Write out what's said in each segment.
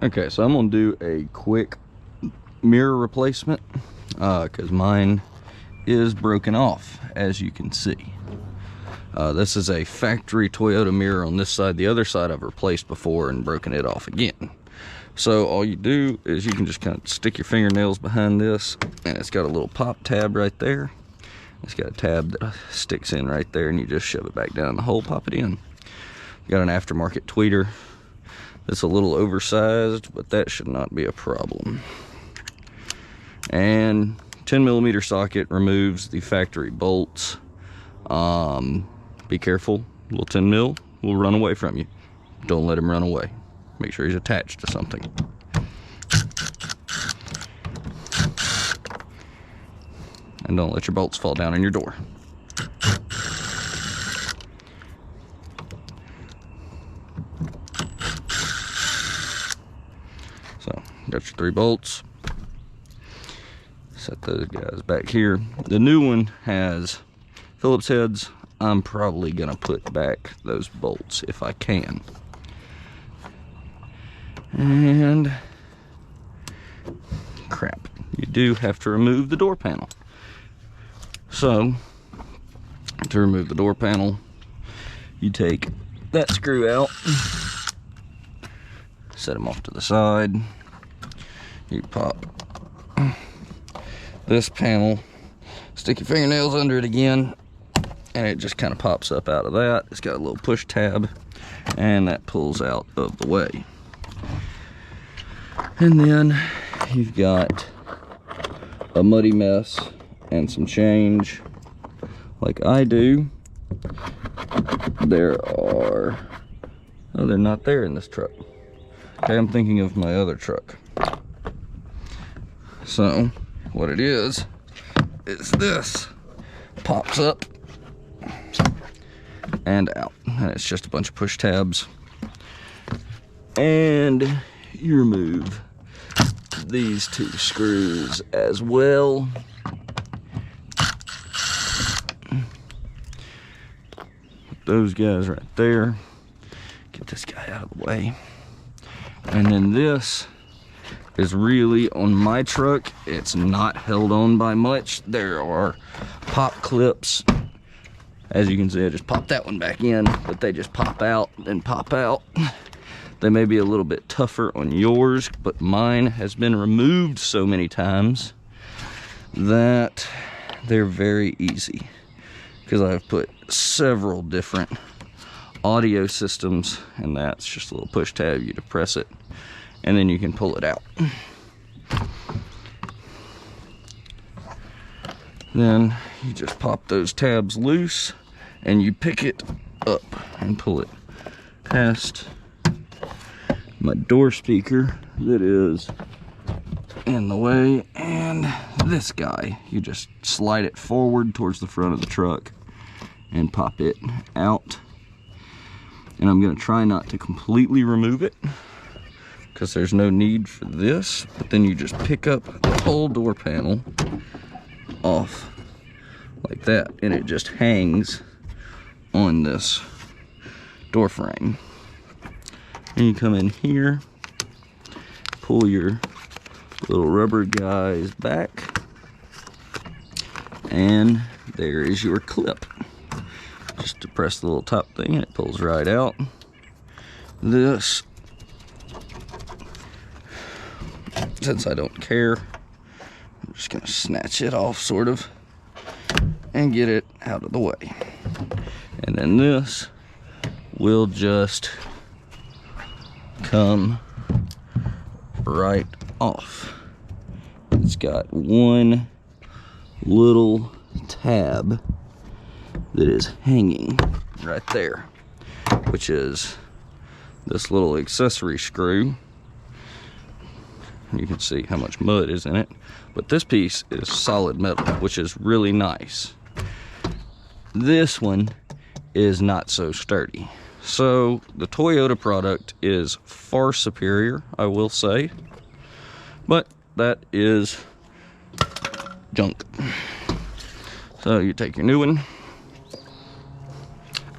Okay, so I'm gonna do a quick mirror replacement because mine is broken off, as you can see. This is a factory Toyota mirror on this side. The other side I've replaced before and broken it off again. So all you do is you can just kind of stick your fingernails behind this, and it's got a little pop tab right there. It's got a tab that sticks in right there, and you just shove it back down the hole, pop it in. Got an aftermarket tweeter. It's a little oversized, but that should not be a problem. And 10mm socket removes the factory bolts. Be careful, little 10mm will run away from you. Don't let him run away. Make sure he's attached to something. And don't let your bolts fall down in your door. So, got your 3 bolts. Set those guys back here. The new one has Phillips heads. I'm probably gonna put back those bolts if I can. And crap, you do have to remove the door panel. So to remove the door panel, you take that screw out, set them off to the side. You pop this panel, stick your fingernails under it again, and it just kind of pops up out of that. It's got a little push tab, and that pulls out of the way. And then you've got a muddy mess and some change like I do. There are, oh, they're not there in this truck. Okay, I'm thinking of my other truck. So what it is this pops up and out, and it's just a bunch of push tabs. And you remove these 2 screws as well. Put those guys right there. Get this guy out of the way. And then this is really, on my truck, it's not held on by much. There are pop clips. As you can see, I just popped that one back in, but they just pop out and pop out. They may be a little bit tougher on yours, but mine has been removed so many times that they're very easy, because I've put several different audio systems, and that's just a little push tab. You depress it, and then you can pull it out. Then you just pop those tabs loose, and you pick it up and pull it past my door speaker that is in the way, and this guy, you just slide it forward towards the front of the truck and pop it out. And I'm going to try not to completely remove it, because there's no need for this, but then you just pick up the whole door panel off like that, and it just hangs on this door frame. And you come in here, pull your little rubber guys back, and there is your clip. Just depress the little top thing and it pulls right out. This, since I don't care, I'm just gonna snatch it off sort of and get it out of the way. And then this will just come right off. It's got one little tab that is hanging right there, which is this little accessory screw. You can see how much mud is in it, but this piece is solid metal, which is really nice. This one is not so sturdy. So the Toyota product is far superior, I will say, but that is junk. So you take your new one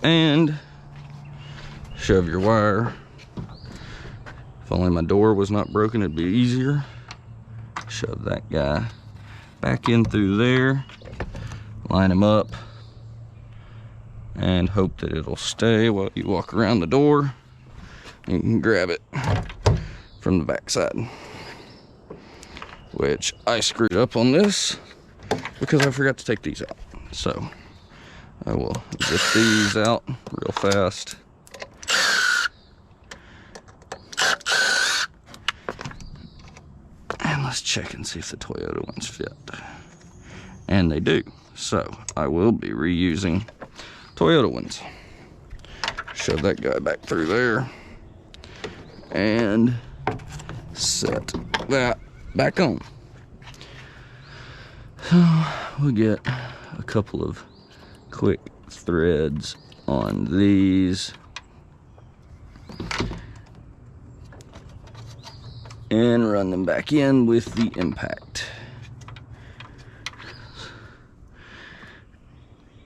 and shove your wire If only my door was not broken, it'd be easier. Shove that guy back in through there, line him up, and hope that it'll stay while you walk around the door. You can grab it from the back side, which I screwed up on this because I forgot to take these out. So I will zip these out real fast. And let's check and see if the Toyota ones fit. And they do. So I will be reusing Toyota ones. Shove that guy back through there and set that back on. So we'll get a couple of quick threads on these and run them back in with the impact.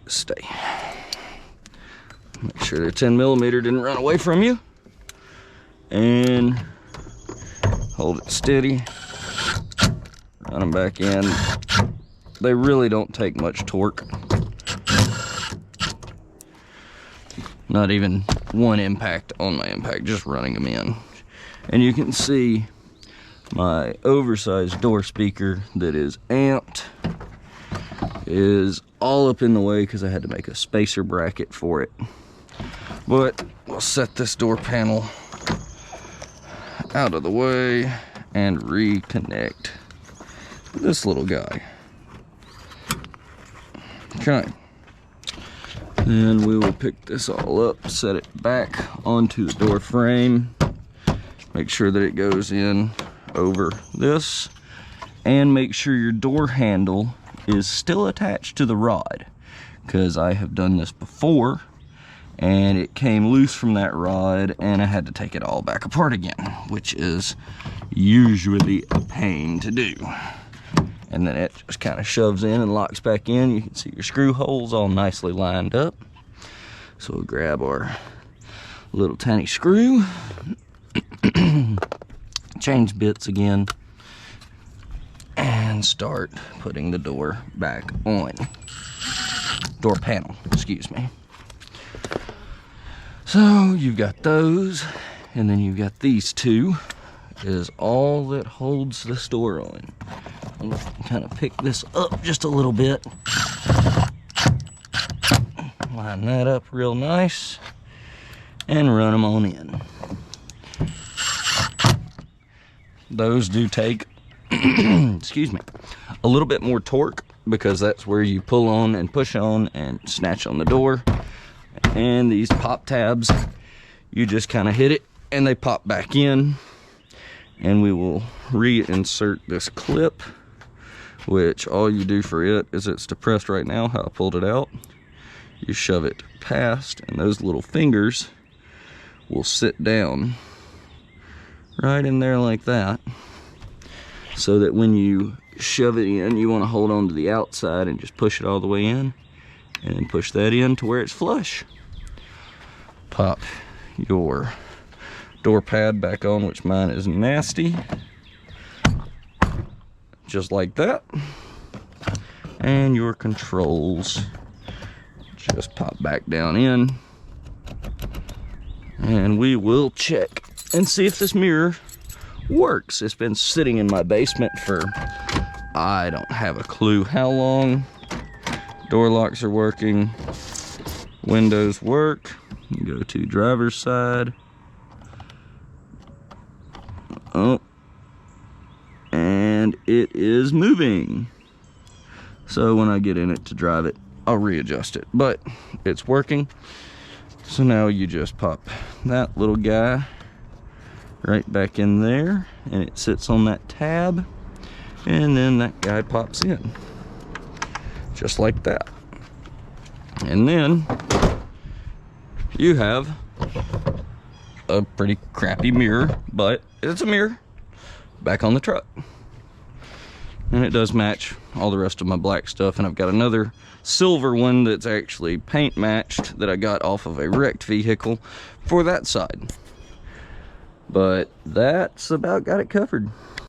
Stay. Make sure their 10mm didn't run away from you. And hold it steady. Run them back in. They really don't take much torque. Not even one impact on my impact, just running them in. And you can see my oversized door speaker that is amped is all up in the way because I had to make a spacer bracket for it. But we'll set this door panel out of the way and reconnect this little guy. Okay. Then we will pick this all up, set it back onto the door frame, make sure that it goes in over this, and make sure your door handle is still attached to the rod, because I have done this before and it came loose from that rod and I had to take it all back apart again, which is usually a pain to do. And then it just kind of shoves in and locks back in. You can see your screw holes all nicely lined up. So we'll grab our little tiny screw, change bits again, and start putting the door back on. Door panel, excuse me. So you've got those, and then you've got these two is all that holds this door on. I'm gonna kind of pick this up just a little bit. Line that up real nice and run them on in. Those do take excuse me, a little bit more torque, because that's where you pull on and push on and snatch on the door. And these pop tabs, you just kind of hit it and they pop back in. And we will reinsert this clip, which all you do for it is, it's depressed right now how I pulled it out. You shove it past and those little fingers will sit down right in there like that, so that when you shove it in, you want to hold on to the outside and just push it all the way in, and then push that in to where it's flush. Pop your door pad back on, which mine is nasty, just like that, and your controls just pop back down in, and we will check and see if this mirror works. It's been sitting in my basement for I don't have a clue how long. Door locks are working, windows work. Go to driver's side. Oh, and it is moving. So when I get in it to drive it, I'll readjust it, but it's working. So now you just pop that little guy right back in there, and it sits on that tab, and then that guy pops in just like that. And then you have a pretty crappy mirror, but it's a mirror back on the truck, and it does match all the rest of my black stuff. And I've got another silver one that's actually paint matched that I got off of a wrecked vehicle for that side. But that's about got it covered.